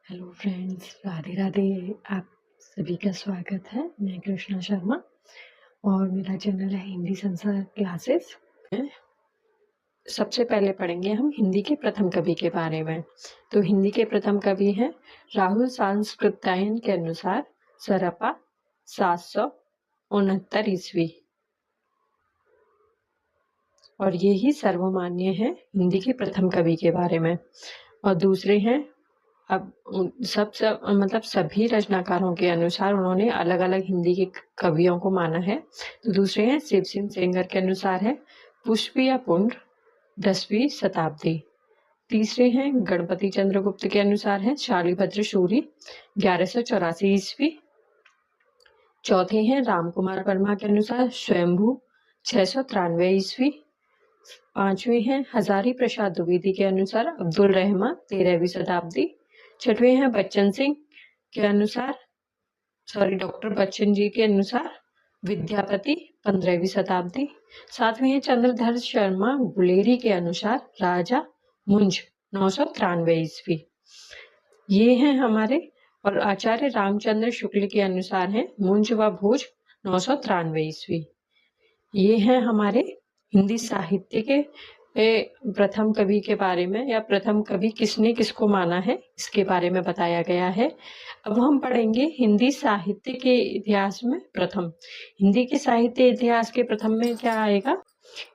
Hello friends, Radhe Radhe. आप सभी का स्वागत है। मैं कृष्णा शर्मा और मेरा चैनल है हिंदी संसार क्लासेस। सबसे पहले पढ़ेंगे हम हिंदी के प्रथम कवि के बारे में। तो हिंदी के प्रथम कवि हैं राहुल सांस्कृत्यायन के अनुसार सरपा 769 ईस्वी, और ये ही सर्वमान्य है हिंदी के प्रथम कवि के बारे में। और दूसरे हैं, अब मतलब सभी रचनाकारों के अनुसार उन्होंने अलग अलग हिंदी के कवियों को माना है। तो दूसरे हैं शिव सिंह सेंगर के अनुसार है पुष्पीय पुंड 10वीं शताब्दी। तीसरे हैं गणपति चंद्रगुप्त के अनुसार है शालिभद्र शूरी 1184 ईस्वी। चौथे हैं रामकुमार वर्मा के अनुसार स्वयंभू 693 ईस्वी। पांचवें हैं हजारी प्रसाद द्विवेदी के अनुसार अब्दुल रहमान 13वीं शताब्दी। छठवें हैं बच्चन सिंह के अनुसार डॉक्टर बच्चन जी के अनुसार विद्यापति 15वीं शताब्दी। सातवें हैं चंद्रधर शर्मा गुलेरी के अनुसार राजा मुंज 993 ईस्वी। ये हैं हमारे। और आचार्य रामचंद्र शुक्ल के अनुसार हैं मुंज व भोज 993 ईस्वी। ये हैं हमारे हिंदी साहित्य के प्रथम कवि के बारे में, या प्रथम कवि किसने किसको माना है इसके बारे में बताया गया है। अब हम पढ़ेंगे हिंदी साहित्य के इतिहास में प्रथम। हिंदी के साहित्य इतिहास के प्रथम में क्या आएगा?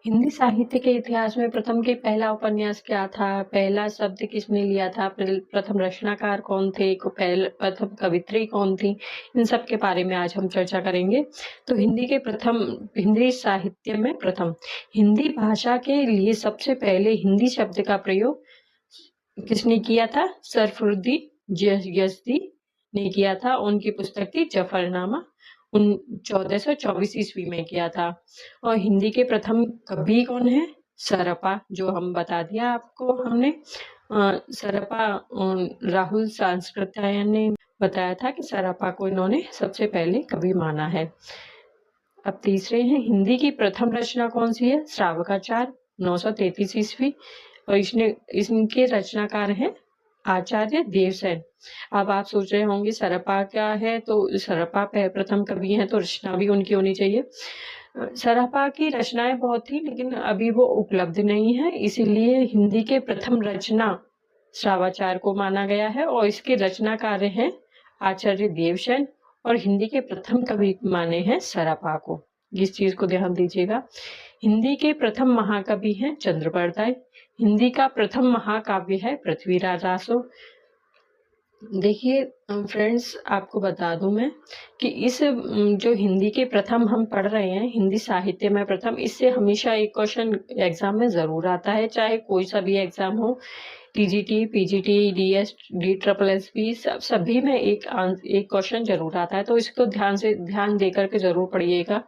हिंदी साहित्य के इतिहास में प्रथम के पहला उपन्यास क्या था, पहला शब्द किसने लिया था, प्रथम रचनाकार कौन थे, प्रथम कवित्री कौन थी, इन सब के बारे में आज हम चर्चा करेंगे। तो हिंदी साहित्य में प्रथम हिंदी भाषा के लिए सबसे पहले हिंदी शब्द का प्रयोग किसने किया था? सरफरुद्दीन यज़दी ने किया था। उनकी पुस्तक थी जफरनामा, 1424 ईस्वी में किया था। और हिंदी के प्रथम कवि कौन है? सरपा, जो हम बता दिया आपको हमने। सरपा राहुल सांस्कृत्यायन ने बताया था कि सरपा को इन्होंने सबसे पहले कवि माना है। अब तीसरे हैं हिंदी की प्रथम रचना कौन सी है? श्रावकाचार 933 ईस्वी, और इनके रचनाकार हैं आचार्य देवसेन। अब आप सोच रहे होंगे सरपा क्या है, तो सरपा प्रथम कवि हैं तो रचना भी उनकी होनी चाहिए। सरपा की रचनाएं बहुत थी, लेकिन अभी वो उपलब्ध नहीं है, इसीलिए हिंदी के प्रथम रचना श्रावाचार को माना गया है, और इसके रचनाकार हैं आचार्य देवसेन, और हिंदी के प्रथम कवि माने हैं सरपा को। इस चीज को ध्यान दीजिएगा। हिंदी के प्रथम महाकवि हैं चंद्रबरदाई। हिंदी का प्रथम महाकाव्य है पृथ्वीराज आसो। देखिए फ्रेंड्स, आपको बता दूं मैं कि इस जो हिंदी के प्रथम हम पढ़ रहे हैं, हिंदी साहित्य में प्रथम, इससे हमेशा एक क्वेश्चन एग्जाम में जरूर आता है, चाहे कोई सा भी एग्जाम हो, टीजीटी, पीजीटी, डीएस, DSSS, सभी में एक क्वेश्चन जरूर आता है। तो इसको ध्यान देकर के जरूर पढ़िएगा।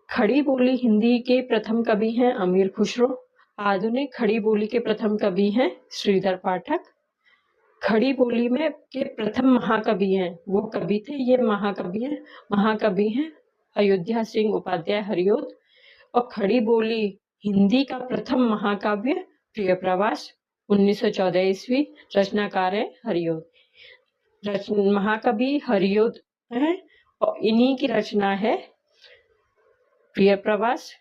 खड़ी बोली हिंदी के प्रथम कवि हैं अमीर खुसरो। आधुनिक खड़ी बोली के प्रथम कवि हैं श्रीधर पाठक। खड़ी बोली में के प्रथम महाकवि हैं, वो कवि थे, ये महाकवि हैं अयोध्या सिंह उपाध्याय हरिओद। और खड़ी बोली हिंदी का प्रथम महाकाव्य प्रिय प्रवास 1914 ईस्वी, रचनाकार है हरिओद। महाकवि हरिओद है, और इन्हीं की रचना है प्रिय प्रवास,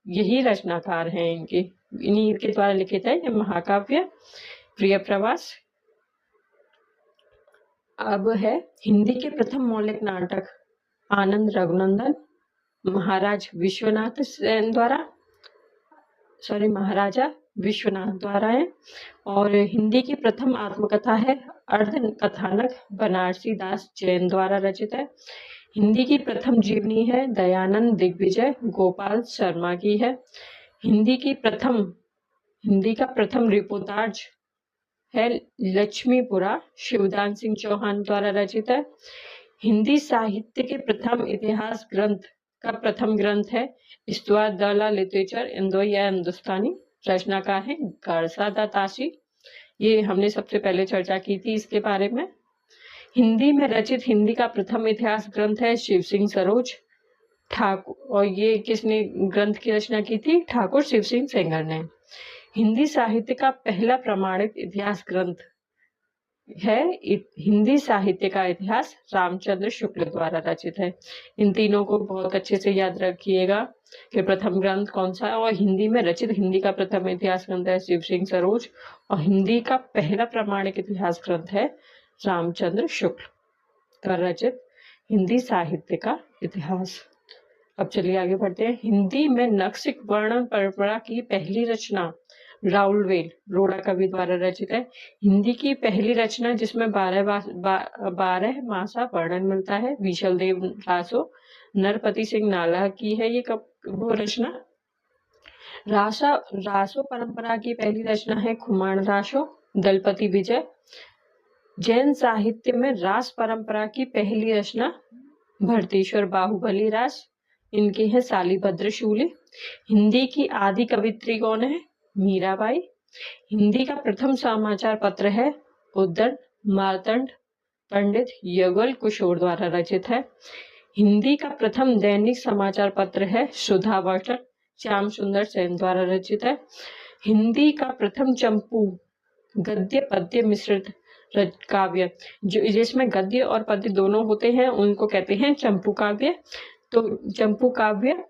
यही रचनाकार हैं इनके, इन्हीं के द्वारा लिखित है ये महाकाव्य प्रिय प्रवास। अब है हिंदी के प्रथम मौलिक नाटक आनंद रघुनंदन महाराजा विश्वनाथ द्वारा है। और हिंदी की प्रथम आत्मकथा है अर्ध कथानक बनारसी दास जैन द्वारा रचित है। हिंदी की प्रथम जीवनी है दयानंद दिग्विजय गोपाल शर्मा की है। हिंदी का प्रथम रिपोर्टाज है लक्ष्मीपुरा शिवदान सिंह चौहान द्वारा रचित है। हिंदी साहित्य के प्रथम इतिहास ग्रंथ का प्रथम ग्रंथ है इस्तवार दला लिटरेचर इंदो या हिंदुस्तानी, रचनाकार है गारसा दाताशी। ये हमने सबसे पहले चर्चा की थी इसके बारे में। हिंदी में रचित हिंदी का प्रथम इतिहास ग्रंथ है शिव सिंह सरोज ठाकुर, और ये किसने ग्रंथ की रचना की थी? ठाकुर शिव सिंह सेंगर ने। हिंदी साहित्य का पहला प्रमाणित इतिहास ग्रंथ हिंदी साहित्य का इतिहास रामचंद्र शुक्ल द्वारा रचित है। इन तीनों को बहुत अच्छे से याद रखिएगा कि प्रथम ग्रंथ कौन सा है। और हिंदी में रचित हिंदी का प्रथम इतिहास ग्रंथ है शिव सिंह सरोज, और हिंदी का पहला प्रमाणिक इतिहास ग्रंथ है रामचंद्र शुक्ल द्वारा रचित हिंदी साहित्य का इतिहास। अब चलिए आगे बढ़ते हैं। हिंदी में नक्सिक वर्णन परंपरा की पहली रचना राउलवेल रोड़ा कवि द्वारा रचित है। हिंदी की पहली रचना जिसमें 12 मासा वर्णन मिलता है विशल देव रासो नरपति सिंह नाला की है ये वो रचना। रासो परंपरा की पहली रचना है खुमान रासो दलपति विजय। जैन साहित्य में रास परंपरा की पहली रचना भरतेश्वर बाहुबली रास, इनके हैं शालिभद्र शूली। हिंदी की आदि कवित्री कौन है? मीराबाई। हिंदी का प्रथम समाचार पत्र है उद्दंड मार्तंड पंडित युगल किशोर द्वारा रचित है। हिंदी का प्रथम दैनिक समाचार पत्र है सुधावर्तन श्याम सुंदर सेन द्वारा रचित है। हिंदी का प्रथम चंपू गद्य पद्य मिश्रित काव्य जिसमें गद्य और पद्य दोनों होते हैं उनको कहते हैं चंपू काव्य। तो चंपू काव्य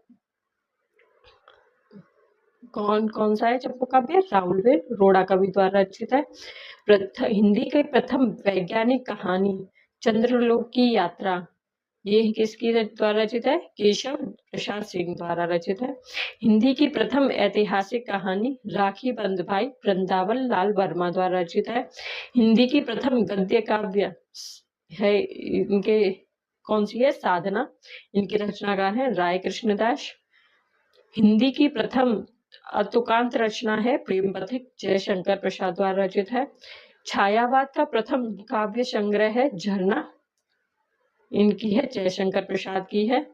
कौन सा है? चंपू काव्य राउलवेल रोड़ा कवि द्वारा रचित है। हिंदी के प्रथम वैज्ञानिक कहानी चंद्रलोक की यात्रा ये किसकी द्वारा रचित है? केशव प्रसाद सिंह द्वारा रचित है। हिंदी की प्रथम ऐतिहासिक कहानी राखी बंद भाई वृंदावन लाल वर्मा द्वारा रचित है। हिंदी की प्रथम गद्य काव्य है इनके कौन सी है? साधना। इनके रचनाकार हैं राय कृष्णदास। हिंदी की प्रथम अतुकांत रचना है प्रेम पथिक जयशंकर प्रसाद द्वारा रचित है। छायावाद का प्रथम काव्य संग्रह है झरना, इनकी है जयशंकर प्रसाद की है।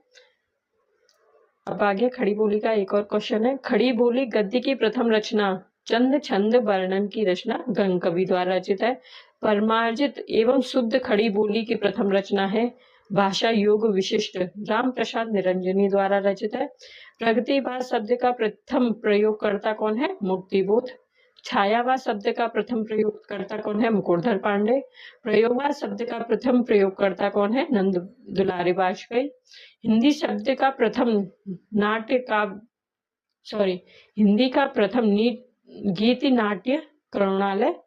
अब आगे खड़ी बोली का एक और क्वेश्चन है। खड़ी बोली गद्य की प्रथम रचना चंद छंद वर्णन की रचना गंग कवि द्वारा रचित है। परमार्जित एवं शुद्ध खड़ी बोली की प्रथम रचना है भाषा योग विशिष्ट राम प्रसाद निरंजनी द्वारा रचित है। प्रगतिवाद शब्द का प्रथम प्रयोगकर्ता कौन है? मुक्तिबोध। छायावाद शब्द का प्रथम प्रयोगकर्ता कौन है? मुकुटधर पांडे। प्रयोगवाद शब्द का प्रथम प्रयोगकर्ता कौन है? नंद दुलारी वाजपेयी। हिंदी शब्द का प्रथम हिंदी का प्रथम गीति नाट्य करुणालय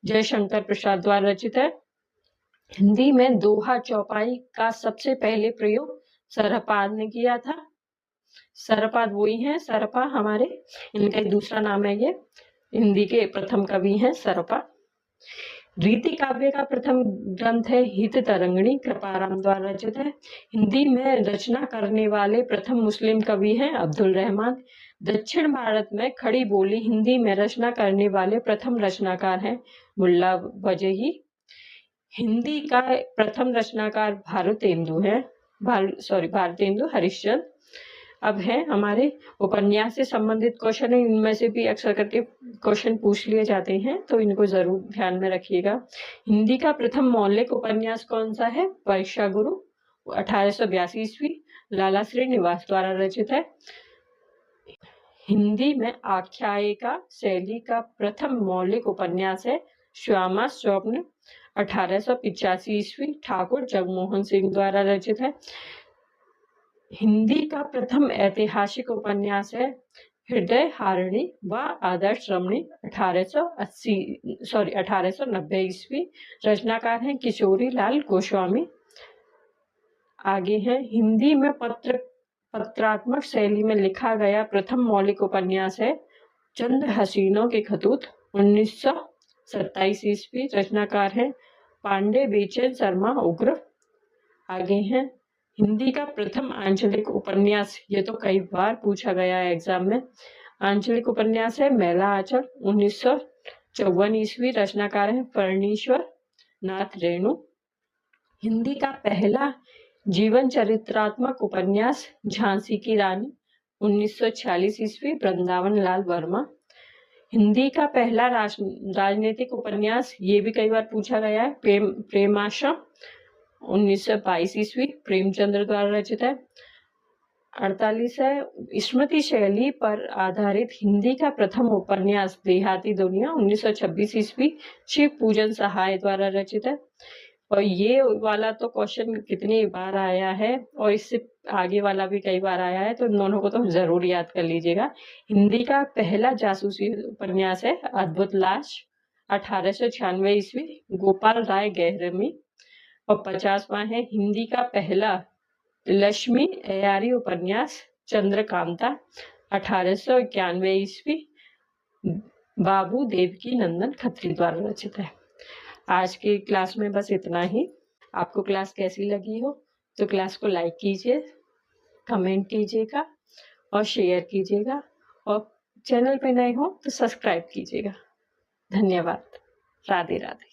जयशंकर प्रसाद द्वारा रचित है। हिंदी में दोहा चौपाई का सबसे पहले प्रयोग सरपाद ने किया था। सरपाद वही हैं सरपा हमारे, इनका एक दूसरा नाम है ये। हिंदी के प्रथम कवि हैं सरपा। रीति काव्य का प्रथम ग्रंथ है हित तरंगिणी कृपाराम द्वारा रचित है। हिंदी में रचना करने वाले प्रथम मुस्लिम कवि हैं अब्दुल रहमान। दक्षिण भारत में खड़ी बोली हिंदी में रचना करने वाले प्रथम रचनाकार हैं मुल्ला वजही। हिंदी का प्रथम रचनाकार भारतेंदु हरिश्चंद्र। अब है हमारे उपन्यास से संबंधित क्वेश्चन है, इनमें से भी अक्सर करके क्वेश्चन पूछ लिए जाते हैं तो इनको जरूर ध्यान में रखिएगा। हिंदी का प्रथम मौलिक उपन्यास कौन सा है? परीक्षा गुरु 1882 ईस्वी लाला श्रीनिवास द्वारा रचित है। हिंदी में आख्यायिका शैली का प्रथम मौलिक उपन्यास है श्यामा स्वप्न 1885 ईस्वी ठाकुर जगमोहन सिंह द्वारा रचित है। हिंदी का प्रथम ऐतिहासिक उपन्यास है हृदय हारिणी व आदर्श रमणी 1890 ईस्वी। रचनाकार हैं किशोरी लाल गोस्वामी। आगे है हिंदी में पत्रात्मक शैली में लिखा गया प्रथम मौलिक उपन्यास है चंद हसीनों के खतूत 1927 ईस्वी। रचनाकार हैं पांडे बेचैन शर्मा उग्र। आगे है हिंदी का प्रथम आंचलिक उपन्यास, ये तो कई बार पूछा गया है एग्जाम में। आंचलिक उपन्यास है मैला आंचल 1954 ईस्वी। रचनाकार है फणीश्वर नाथ रेणु। हिंदी का पहला जीवन चरित्रात्मक उपन्यास झांसी की रानी 1946 ईस्वी वृंदावन लाल वर्मा। हिंदी का पहला राजनीतिक उपन्यास, ये भी कई बार पूछा गया है, प्रेमाश्रम 1922 ईस्वी प्रेमचंद्र द्वारा रचित है। 48 है स्मृति शैली पर आधारित हिंदी का प्रथम उपन्यास देहाती दुनिया 1926 ईस्वी शिव पूजन सहाय द्वारा रचित है। और ये वाला तो क्वेश्चन कितनी बार आया है और इससे आगे वाला भी कई बार आया है, तो इन दोनों को तो जरूर याद कर लीजिएगा। हिंदी का पहला जासूसी उपन्यास है अद्भुत लाश 1896 ईस्वी गोपाल राय गहरमी। और 50वां है हिंदी का पहला लक्ष्मी अयारी उपन्यास चंद्रकांता 1891 ईस्वी बाबू देवकी नंदन खत्री द्वारा रचित है। आज की क्लास में बस इतना ही। आपको क्लास कैसी लगी हो तो क्लास को लाइक कीजिए, कमेंट कीजिएगा और शेयर कीजिएगा, और चैनल पे नए हो तो सब्सक्राइब कीजिएगा। धन्यवाद। राधे राधे।